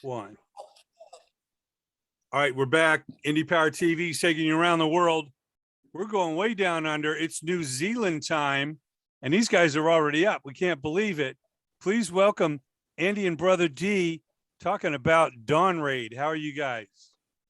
One. All right, we're back. IndiePower TV taking you around the world. We're going way down under. It's New Zealand time, and these guys are already up. We can't believe it. Please welcome Andy+BrothaD talking about Dawn Raid. How are you guys?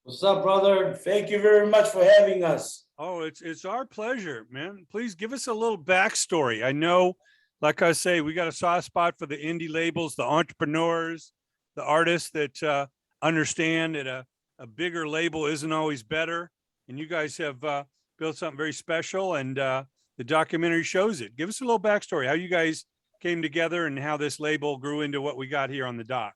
What's up, brother? Thank you very much for having us. Oh, it's our pleasure, man. Please give us a little backstory. I know, like I say, we got a soft spot for the indie labels, the entrepreneurs, the artists that understand that a bigger label isn't always better. And you guys have built something very special, and the documentary shows it. Give us a little backstory, how you guys came together and how this label grew into what we got here on the doc.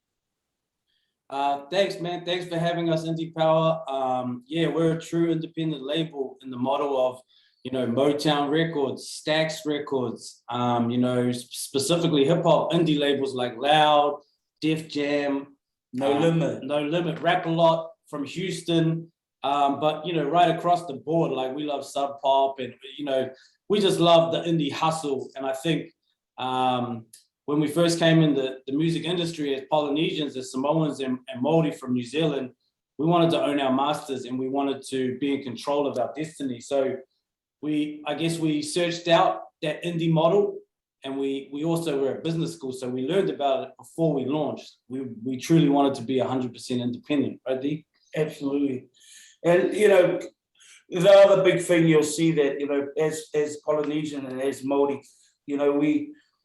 Thanks, man. Thanks for having us, IndiePower. Yeah, we're a true independent label in the model of, Motown Records, Stax Records, specifically hip hop indie labels like Loud, Def Jam, No Limit, Rap a Lot from Houston. But right across the board, like we love Sub Pop, and we just love the indie hustle. And I think when we first came in the music industry as Polynesians, as Samoans and Māori from New Zealand, we wanted to own our masters and we wanted to be in control of our destiny. So I guess we searched out that indie model, and we also were at business school, so we learned about it before we launched. We truly wanted to be 100% independent, right, Dee? Absolutely. And, the other big thing you'll see that, as Polynesian and as Māori,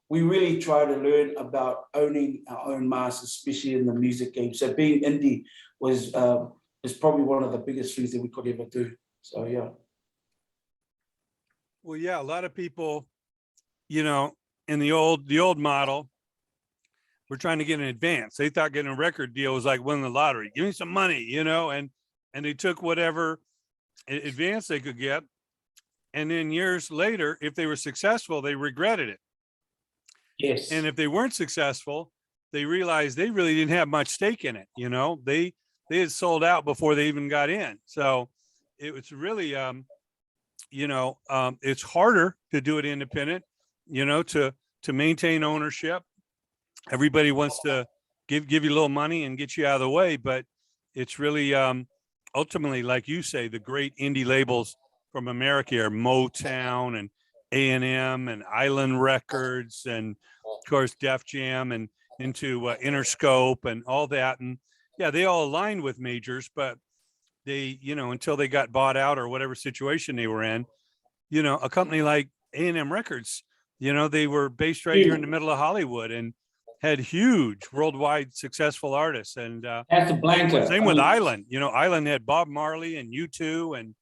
we really try to learn about owning our own masters, especially in the music game. So being indie is probably one of the biggest things that we could ever do. So, yeah. Well, yeah, a lot of people, in the old model, we're trying to get an advance. They thought getting a record deal was like winning the lottery. Give me some money, and they took whatever advance they could get. And then years later, if they were successful, they regretted it. Yes. And if they weren't successful, they realized they really didn't have much stake in it. They had sold out before they even got in. So it was really, it's harder to do it independent, to maintain ownership. Everybody wants to give you a little money and get you out of the way, but it's really ultimately, like you say, the great indie labels from America are Motown and A&M and Island Records, and of course Def Jam, and into Interscope and all that. And yeah, they all aligned with majors, but they, until they got bought out or whatever situation they were in, a company like A&M Records, they were based right here in the middle of Hollywood and had huge worldwide successful artists. And Casablanca. Same with Island. Island had Bob Marley and U2 and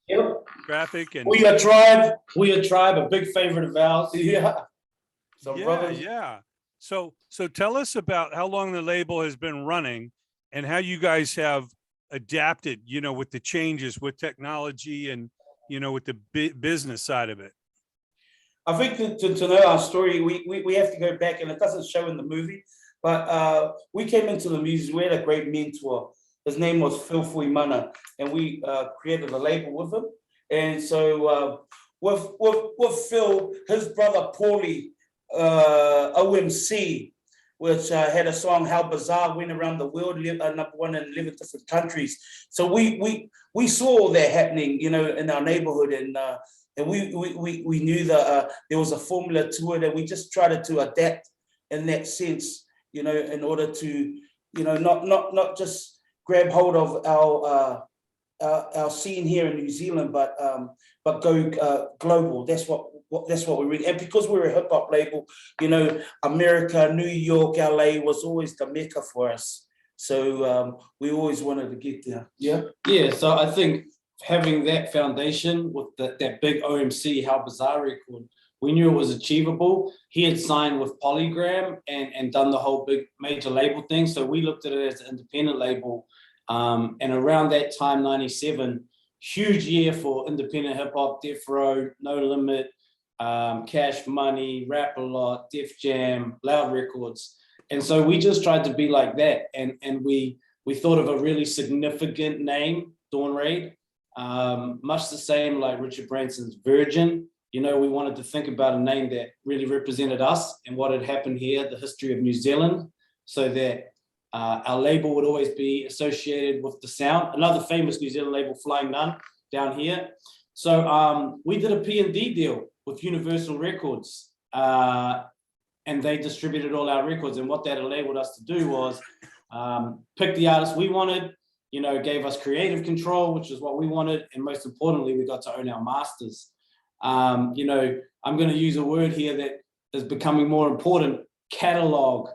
Traffic and We Are Tribe, a big favorite of ours. Yeah. So brothers. Yeah. So tell us about how long the label has been running and how you guys have adapted, with the changes with technology and, with the business side of it. I think to know our story, we have to go back, and it doesn't show in the movie, but we came into the music. We had a great mentor. His name was Phil Fuimana, and we created a label with him. And so with Phil, his brother Paulie, OMC, which had a song "How Bizarre," went around the world, number one in 11 different countries. So we saw all that happening, in our neighborhood, and we knew that there was a formula to it, and we just tried to adapt in that sense, in order to, not just grab hold of our scene here in New Zealand, but go global. That's what we really, and because we're a hip hop label, America, New York, LA was always the mecca for us. So we always wanted to get there. Yeah. So I think having that foundation with that big OMC How Bizarre record, we knew it was achievable. He had signed with Polygram and done the whole big major label thing. So we looked at it as an independent label. And around that time, 97, huge year for independent hip hop, Death Row, No Limit, Cash Money, Rap a Lot, Def Jam, Loud Records. And so we just tried to be like that. And we thought of a really significant name, Dawn Raid, much the same like Richard Branson's Virgin. We wanted to think about a name that really represented us and what had happened here, the history of New Zealand, so that Our label would always be associated with the sound. Another famous New Zealand label, Flying Nun, down here. So we did a P&D deal with Universal Records, and they distributed all our records. And what that enabled us to do was pick the artists we wanted, you know, gave us creative control, which is what we wanted. And most importantly, we got to own our masters. You know, I'm going to use a word here that is becoming more important, catalog.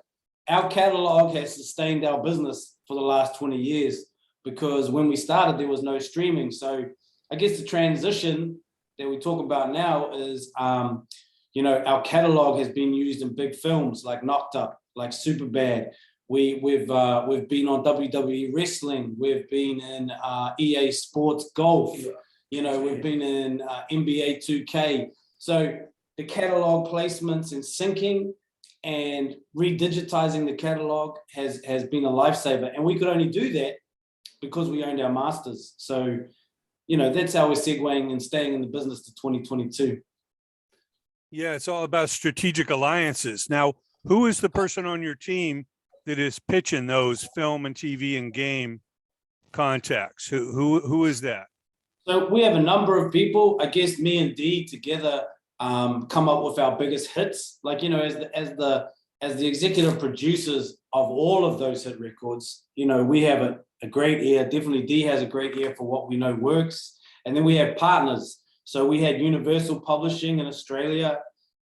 Our catalog has sustained our business for the last 20 years because when we started, there was no streaming. So I guess the transition that we talk about now is, you know, our catalog has been used in big films like Knocked Up, like Superbad. We've been on WWE Wrestling. We've been in EA Sports Golf. You know, we've been in NBA 2K. So the catalog placements and syncing and redigitizing the catalog has been a lifesaver. And we could only do that because we owned our masters. So, you know, that's how we're segueing and staying in the business to 2022. Yeah, it's all about strategic alliances. Now, who is the person on your team that is pitching those film and TV and game contacts? Who is that? So we have a number of people. I guess me and Dee together come up with our biggest hits. Like, you know, as the executive producers of all of those hit records, you know, we have a great ear. Definitely Dee has a great ear for what we know works. And then we have partners. So we had Universal Publishing in Australia,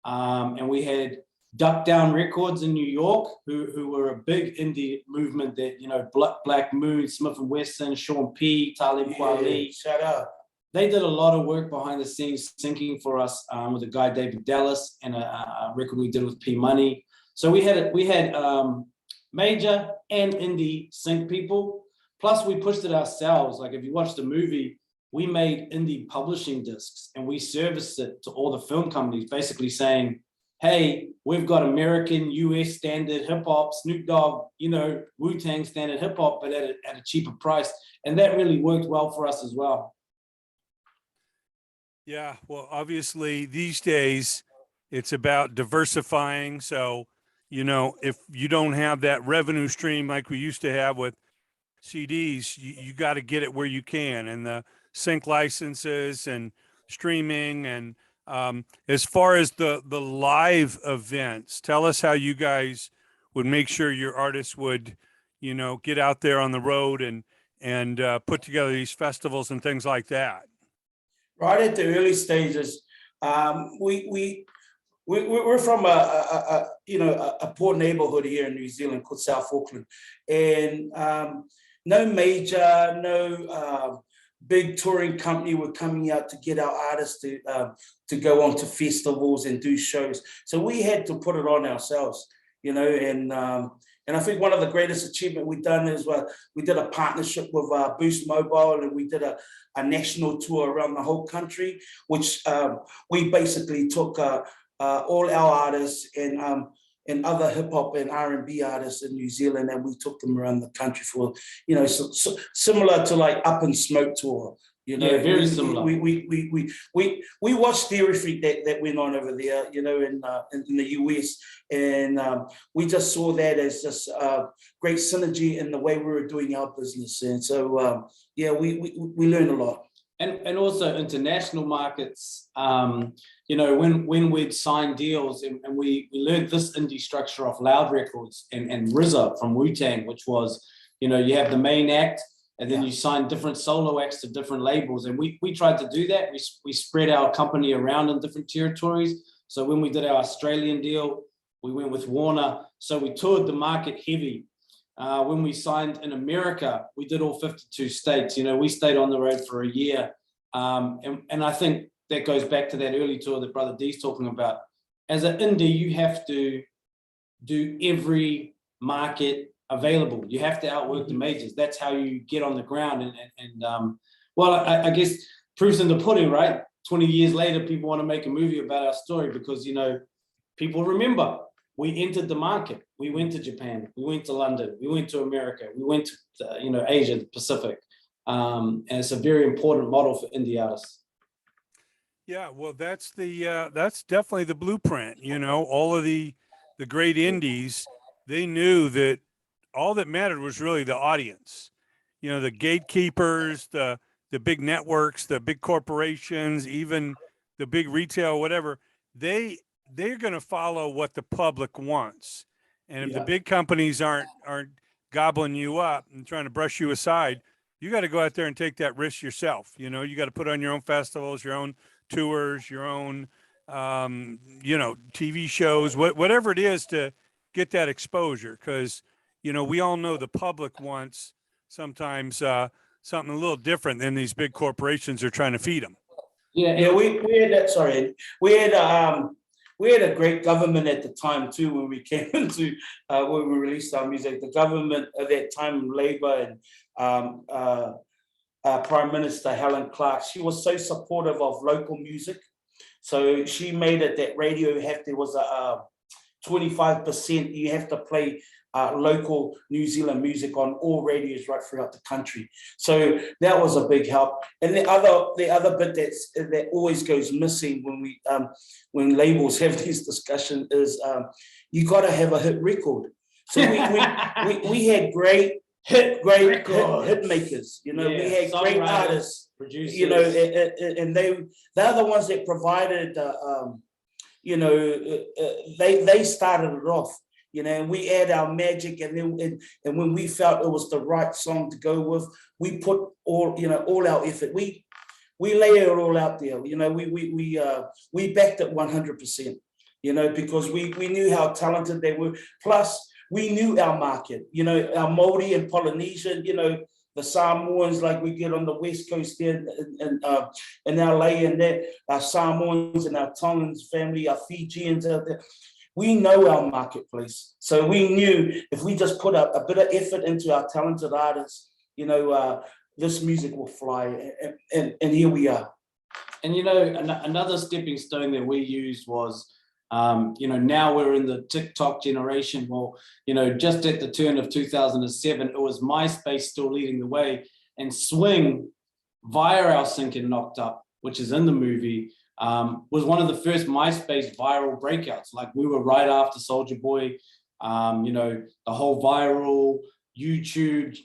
and we had Duck Down Records in New York, who were a big indie movement that, you know, Black Moon, Smith & Wesson, Sean P, Talib Kweli. Shut up. They did a lot of work behind the scenes syncing for us with a guy, David Dallas, and a record we did with P Money. So we had major and indie sync people. Plus we pushed it ourselves. Like if you watch the movie, we made indie publishing discs and we serviced it to all the film companies, basically saying, hey, we've got American, US standard hip hop, Snoop Dogg, you know, Wu-Tang standard hip hop, but at a cheaper price. And that really worked well for us as well. Yeah, well, obviously these days it's about diversifying. So, you know, if you don't have that revenue stream like we used to have with CDs, you got to get it where you can, and the sync licenses and streaming. And as far as the live events, tell us how you guys would make sure your artists would, you know, get out there on the road and put together these festivals and things like that. Right at the early stages, we're from a poor neighborhood here in New Zealand called South Auckland, and no major, no big touring company were coming out to get our artists to go on to festivals and do shows. So we had to put it on ourselves, you know, and I think one of the greatest achievement we've done is we did a partnership with Boost Mobile, and we did a national tour around the whole country, which we basically took all our artists and other hip hop and R&B artists in New Zealand, and we took them around the country for, you know, so similar to like Up and Smoke tour. You know, yeah, very similar. We watched Theory Freak that went on over there, you know, in the US, and we just saw that as just great synergy in the way we were doing our business, and so yeah, we learned a lot. And also international markets, you know, when we'd sign deals, and we learned this indie structure off Loud Records and RZA from Wu-Tang, which was, you know, you have the main act, and then you sign different solo acts to different labels. And we tried to do that. We spread our company around in different territories. So when we did our Australian deal, we went with Warner. So we toured the market heavy. When we signed in America, we did all 52 states. You know, we stayed on the road for a year. And I think that goes back to that early tour that Brother D's talking about. As an indie, you have to do every market available. You have to outwork the majors. That's how you get on the ground. And well, I guess proof's in the pudding, right? 20 years later, people want to make a movie about our story because, you know, people remember. We entered the market. We went to Japan. We went to London. We went to America. We went to, you know, Asia, the Pacific. And it's a very important model for indie artists. Yeah, well, that's definitely the blueprint. You know, all of the great indies, they knew that all that mattered was really the audience. You know, the gatekeepers, the big networks, the big corporations, even the big retail, whatever, they're going to follow what the public wants. And if the Yeah. big companies aren't gobbling you up and trying to brush you aside, you got to go out there and take that risk yourself. You know, you got to put on your own festivals, your own tours, your own, you know, TV shows, whatever it is to get that exposure. Because, you know, we all know the public wants sometimes something a little different than these big corporations are trying to feed them. Yeah, Yeah, we had that. Sorry, we had a great government at the time too when we came into when we released our music. The government at that time, Labour and Prime Minister Helen Clark, she was so supportive of local music. So she made it that radio there was a 25%. You have to play local New Zealand music on all radios right throughout the country. So that was a big help. And the other bit that always goes missing when labels have these discussions is you got to have a hit record. So we had great hit makers. You know, we had great artists, producers. You know, and they're the ones that provided. You know, they started it off. You know, and we add our magic, and then and when we felt it was the right song to go with, we put all our effort. We lay it all out there. You know, we backed it 100%. You know, because we knew how talented they were. Plus, we knew our market. You know, our Māori and Polynesian. You know, the Samoans like we get on the West Coast there in LA, and that our Samoans and our Tongans family, our Fijians out there. We know our marketplace. So we knew if we just put a bit of effort into our talented artists, you know, this music will fly. And here we are. And, you know, another stepping stone that we used was, you know, now we're in the TikTok generation. Well, you know, just at the turn of 2007, it was MySpace still leading the way, and Swing via our Sync and Knocked Up, which is in the movie, was one of the first MySpace viral breakouts. Like, we were right after Soulja Boy, you know, the whole viral YouTube,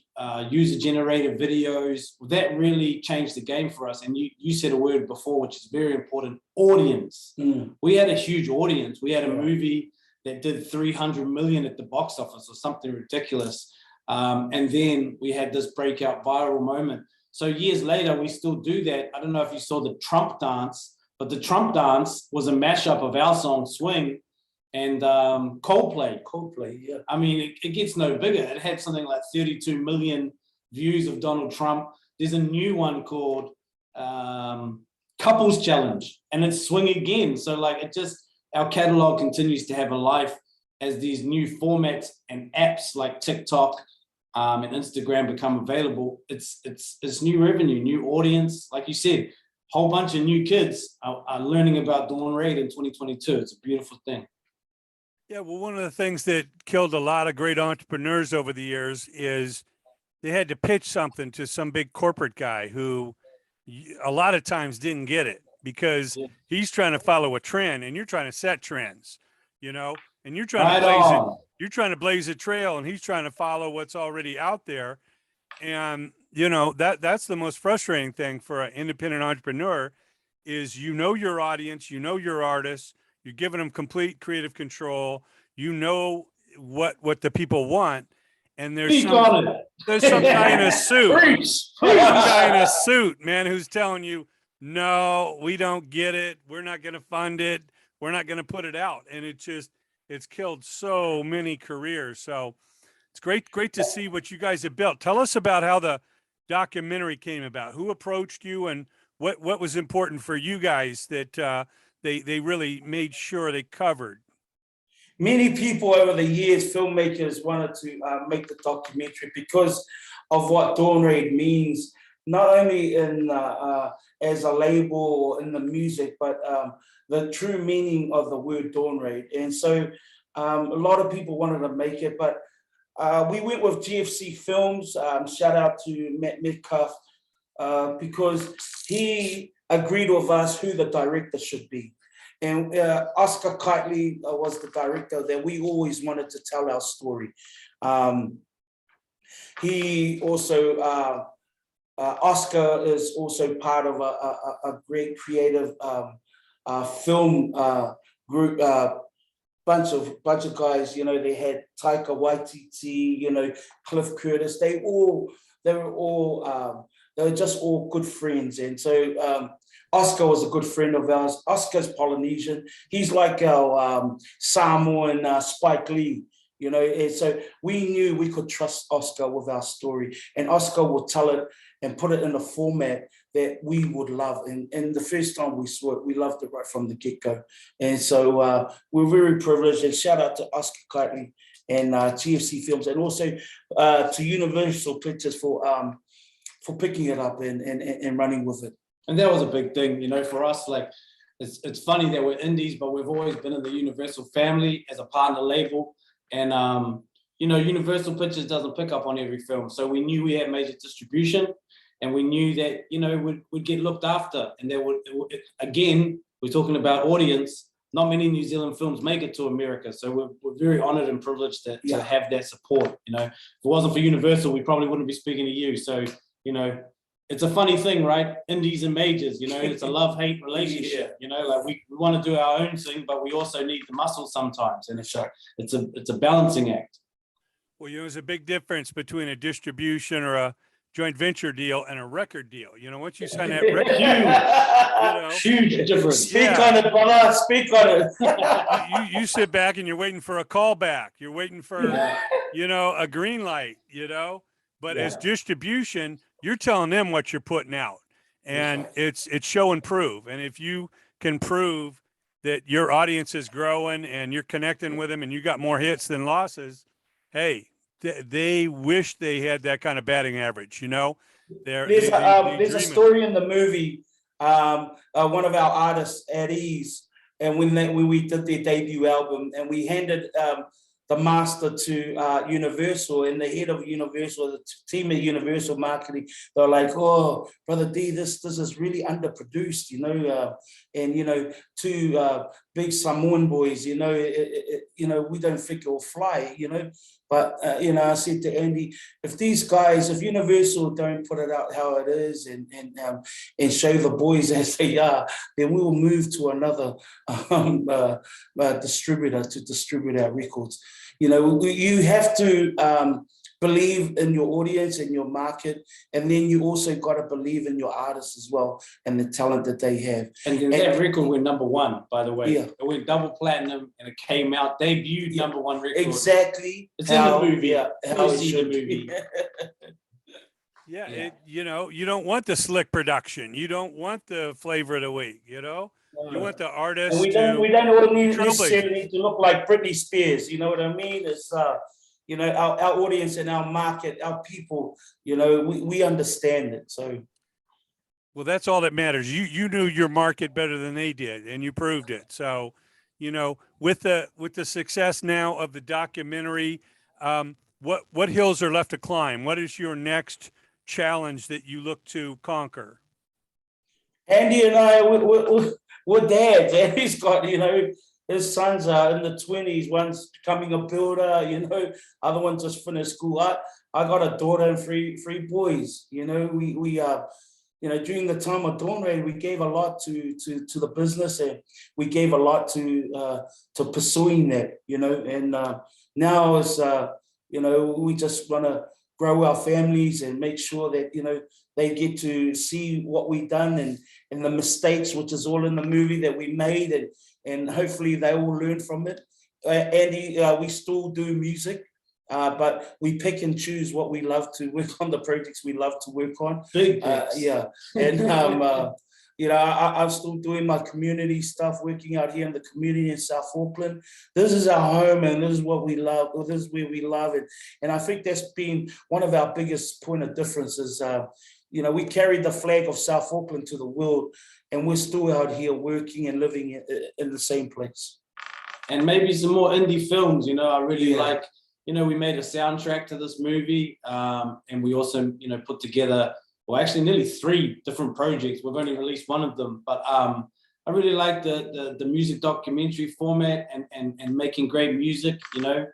user-generated videos. That really changed the game for us. And you said a word before, which is very important, audience. We had a huge audience. We had a movie that did 300 million at the box office or something ridiculous. And then we had this breakout viral moment. So years later, we still do that. I don't know if you saw the Trump dance, but the Trump dance was a mashup of our song Swing and Coldplay. Yeah. I mean, it gets no bigger. It had something like 32 million views of Donald Trump. There's a new one called Couples Challenge, and it's Swing again. So like, our catalog continues to have a life as these new formats and apps like TikTok and Instagram become available. It's new revenue, new audience. Like you said, whole bunch of new kids are learning about Dawn Raid in 2022. It's a beautiful thing. Yeah, well, one of the things that killed a lot of great entrepreneurs over the years is they had to pitch something to some big corporate guy who a lot of times didn't get it because he's trying to follow a trend and you're trying to set trends, you know, and you're trying to blaze a trail and he's trying to follow what's already out there. And, you know, that's the most frustrating thing for an independent entrepreneur is, you know, your audience, you know, your artists, you're giving them complete creative control. You know what the people want. And there's some guy in a suit, some guy in a suit, man, who's telling you, no, we don't get it. We're not going to fund it. We're not going to put it out. And it's killed so many careers. So it's great to see what you guys have built. Tell us about how the documentary came about. Who approached you and what was important for you guys that they really made sure they covered? Many people over the years, filmmakers, wanted to make the documentary because of what Dawn Raid means, not only in as a label in the music, but the true meaning of the word Dawn Raid. And so a lot of people wanted to make it, but we went with GFC Films. Shout out to Matt Metcalf because he agreed with us who the director should be. And Oscar Kitely was the director that we always wanted to tell our story. He also, Oscar is also part of a great creative film group, bunch of guys. You know, they had Taika Waititi, you know, Cliff Curtis. They were just all good friends. And so Oscar was a good friend of ours. Oscar's Polynesian. He's like our Samoan Spike Lee. You know, and so we knew we could trust Oscar with our story, and Oscar would tell it and put it in a format that we would love. And the first time we saw it, we loved it right from the get-go. And so we're very privileged, and shout out to Oscar Kightly and GFC Films, and also to Universal Pictures for picking it up and running with it. And that was a big thing, you know, for us. Like, it's funny that we're indies, but we've always been in the Universal family as a partner label. And, you know, Universal Pictures doesn't pick up on every film. So we knew we had major distribution, and we knew that, you know, we'd get looked after. And there would, again, we're talking about audience. Not many New Zealand films make it to America. So we're very honored and privileged to have that support. You know, if it wasn't for Universal, we probably wouldn't be speaking to you. So, you know, it's a funny thing, right? Indies and majors, you know, it's a love-hate relationship. You know, like we want to do our own thing, but we also need the muscle sometimes, and it's a balancing act. Well, you know, there's a big difference between a distribution or a joint venture deal and a record deal. You know, once you sign that record, you know, Huge difference. Speak on it, brother. Speak on it. you sit back and you're waiting for a call back. You're waiting for, you know, a green light, you know. But as distribution, you're telling them what you're putting out, and it's show and prove. And if you can prove that your audience is growing and you're connecting with them and you got more hits than losses, hey, they wish they had that kind of batting average, you know. There's a story in the movie, one of our artists at Ease, and when we did their debut album, and we handed the master to Universal, and the head of Universal, the team at Universal Marketing, they're like, "Oh, Brother D, this is really underproduced, you know, and you know, two big Samoan boys, you know, you know, we don't think it'll fly, you know." But you know, I said to Andy, if Universal don't put it out how it is and show the boys as they are, then we will move to another distributor to distribute our records. You know, you have to believe in your audience and your market, and then you also got to believe in your artists as well and the talent that they have. And that record went #1, by the way. It went double platinum, and it came out, debuted #1 record. Exactly. It's in the movie. How it should be. You know, you don't want the slick production. You don't want the flavor of the week, you know. You want the artist. And we don't all necessarily need to look like Britney Spears. You know what I mean? It's you know, our audience and our market, our people, you know, we understand it. So, well, that's all that matters. You knew your market better than they did, and you proved it. So, you know, with the success now of the documentary, what hills are left to climb? What is your next challenge that you look to conquer? Andy and I, we're dads. Andy's got, you know, his sons are in the 20s. One's becoming a builder, you know. Other one just finished school. I got a daughter and three boys. You know, we you know, during the time of Dawn Raid, we gave a lot to the business, and we gave a lot to pursuing that. You know, and now it's you know, we just want to grow our families and make sure that, you know, they get to see what we've done and the mistakes, which is all in the movie that we made, and hopefully they will learn from it. Andy, we still do music, but we pick and choose what we love to work on, the projects we love to work on. And you know, I'm still doing my community stuff, working out here in the community in South Auckland. This is our home, and this is what we love. This is where we love it. And I think that's been one of our biggest point of difference is, you know, we carried the flag of South Auckland to the world, and we're still out here working and living in the same place. And maybe some more indie films, you know, I really like, you know, we made a soundtrack to this movie, and we also, you know, put together, well, actually nearly 3 different projects. We've only released one of them, but I really like the music documentary format and making great music, you know.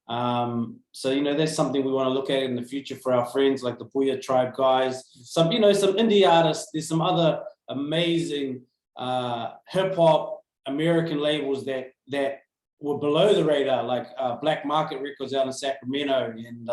So, you know, that's something we want to look at in the future for our friends like the Puya Tribe guys, some, you know, some indie artists. There's some other amazing hip hop American labels that were below the radar, like Black Market Records out in Sacramento, and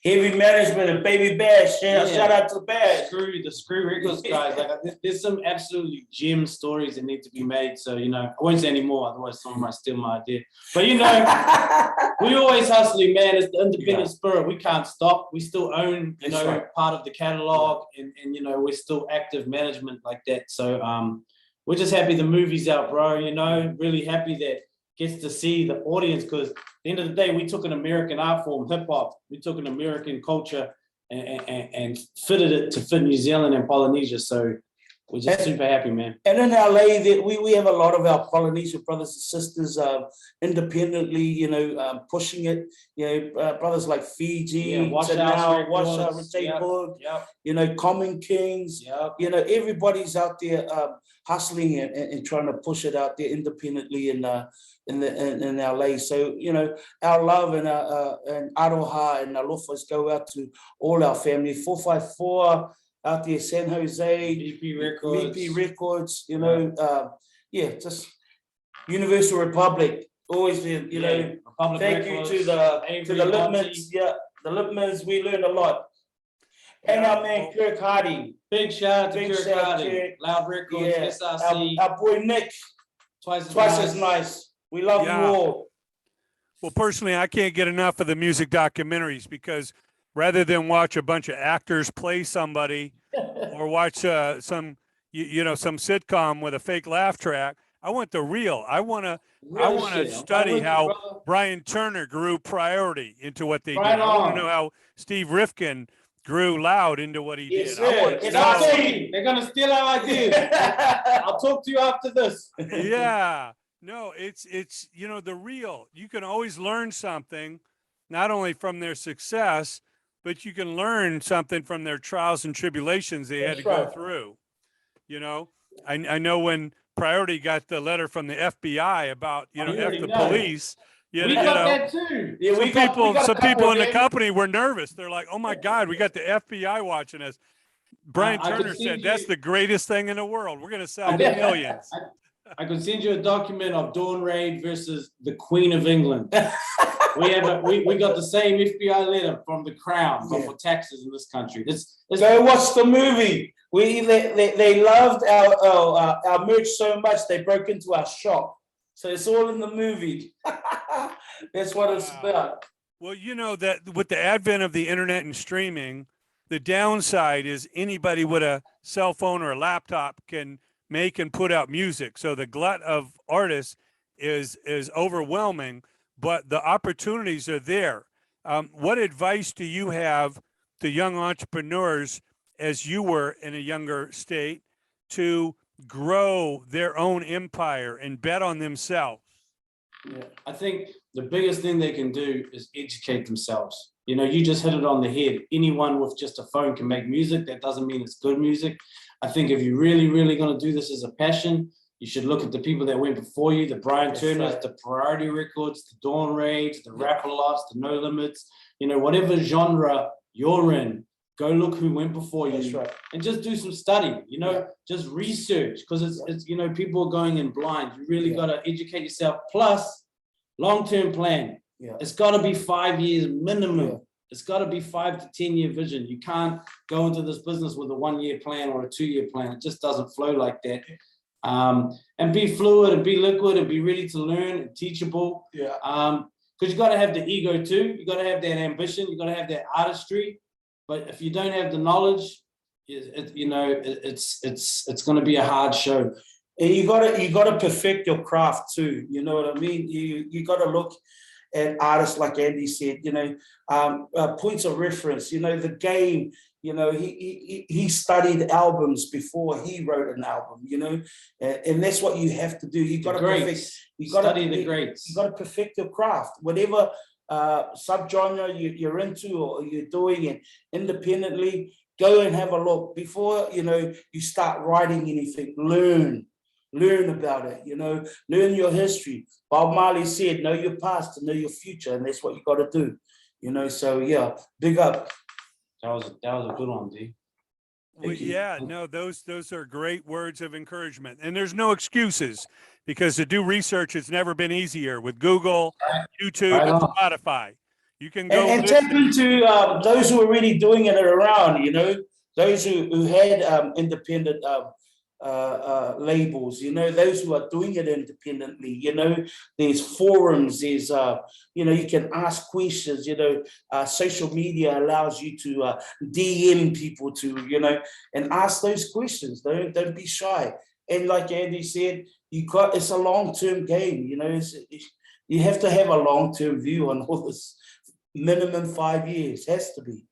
Heavy Management and Baby Bash. Shout out to Bash. the Screw Records guys. Like, there's some absolutely gem stories that need to be made. So, you know, I won't say any more, otherwise someone might steal my idea. But, you know, we always hustling, man. It's the independent spirit. We can't stop. We still own, you know, part of the catalog, and you know, we're still active management like that. So we're just happy the movie's out, bro. You know, really happy that gets to see the audience, because at the end of the day, we took an American art form, hip hop, we took an American culture and fitted it to fit New Zealand and Polynesia. So we're just super happy, man. And in LA, we have a lot of our Polynesian brothers and sisters independently, you know, pushing it. You know, brothers like Fiji, Wash you know, Common Kings. You know, everybody's out there hustling and trying to push it out there independently in LA. So, you know, our love and aroha and alofas go out to all our family. 454 out there, San Jose, VP Records, you know, just Universal Republic, always, you know, Republic thank Records, you to the Lipmans, the Lipmans, we learned a lot. And our man Kirk Hardy. Big shout out to Kirk Hardy, Loud Records, SRC. Our boy Nick, twice as nice. We love you all. Well, personally, I can't get enough of the music documentaries, because rather than watch a bunch of actors play somebody or watch some sitcom with a fake laugh track, I want the real. I want to study how Brian Turner grew Priority into what they did. I want to know how Steve Rifkin grew Loud into what he did. They're gonna steal our ideas. I'll talk to you after this. Yeah. No, it's you know, the real. You can always learn something, not only from their success, but you can learn something from their trials and tribulations they had to go through. You know, I know when Priority got the letter from the FBI about, you know, F the police. We got that too. Yeah, some people in the company were nervous. They're like, "Oh my God, we got the FBI watching us." Brian Turner said, "That's the greatest thing in the world. We're going to sell millions." I could send you a document of Dawn Reid versus the Queen of England. we got the same FBI letter from the Crown, but for taxes in this country. Go watch the movie. They loved our merch so much they broke into our shop. So it's all in the movie. That's what it's about. Well, you know that with the advent of the internet and streaming, the downside is anybody with a cell phone or a laptop can make and put out music. So the glut of artists is overwhelming, but the opportunities are there. What advice do you have to young entrepreneurs, as you were in a younger state, to grow their own empire and bet on themselves? Yeah, I think the biggest thing they can do is educate themselves. You know, you just hit it on the head. Anyone with just a phone can make music. That doesn't mean it's good music. I think if you're really, really going to do this as a passion, you should look at the people that went before you, the Brian Turners, the Priority Records, the Dawn Raids, the Rap-A-Lots, the No Limits, you know, whatever genre you're in, go look who went before you and just do some study, you know, just research, because it's, you know, people are going in blind. You really got to educate yourself. Plus, long-term plan. It's got to be 5 years minimum. It's got to be 5 to 10 year vision. You can't go into this business with a 1 year plan or a 2 year plan. It just doesn't flow like that. And be fluid and be liquid and be ready to learn and teachable. Because you got to have the ego too. You got to have that ambition. You got to have that artistry. But if you don't have the knowledge, it's going to be a hard show. And you got to perfect your craft too. You know what I mean? You got to look at artists like Andy said. You know, points of reference. You know, the game. You know, he studied albums before he wrote an album. You know, and that's what you have to do. You got to perfect. You got to study the greats. You got to perfect your craft, whatever subgenre you're into or you're doing it independently. Go and have a look before you start writing anything. Learn. learn about it, you know, learn your history. Bob Marley said, know your past to know your future, and that's what you got to do, you know. So yeah, big up. That was a good one, D. Well, Thank you. yeah, no, those are great words of encouragement, and there's no excuses because to do research has never been easier with Google, YouTube, Right and on. Spotify. You can go And tap into those who are really doing it around, you know, those who had independent labels, you know, those who are doing it independently, you know, there's forums, there's, you know, you can ask questions, you know, social media allows you to DM people to, you know, and ask those questions. Don't be shy. And like Andy said, it's a long-term game, you know, you have to have a long-term view on all this. Minimum 5 years has to be.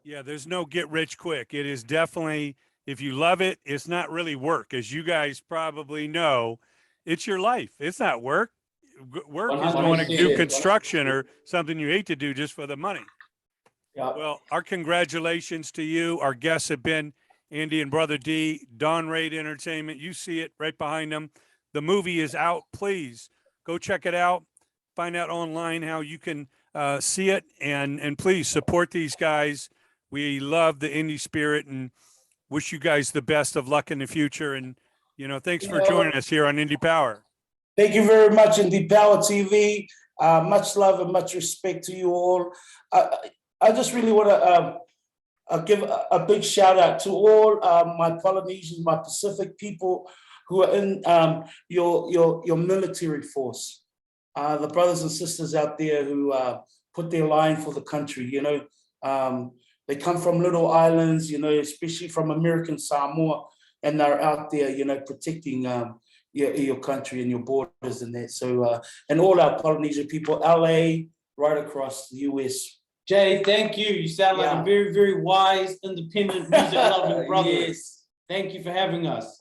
Yeah, there's no get rich quick. It is definitely, if you love it, it's not really work. As you guys probably know, it's your life. It's not work. Work is going to do 100%. construction or something you hate to do just for the money. Yeah. Well, our congratulations to you. Our guests have been Andy and Brother D, Dawn Raid Entertainment. You see it right behind them. The movie is out. Please go check it out. Find out online how you can see it, and please support these guys. We love the indie spirit and wish you guys the best of luck in the future. And, you know, thanks for joining us here on Indie Power. Thank you very much, INDIEPOWER TV. Much love and much respect to you all. I just really want to give a big shout out to all my Polynesians, my Pacific people who are in your military force. The brothers and sisters out there who put their line for the country, you know, they come from little islands, you know, especially from American Samoa, and they're out there, you know, protecting your country and your borders and that. So, and all our Polynesian people, LA, right across the US. Jay, thank you. You sound like Yeah. a very, very wise, independent, music-loving brother. Yes. Thank you for having us.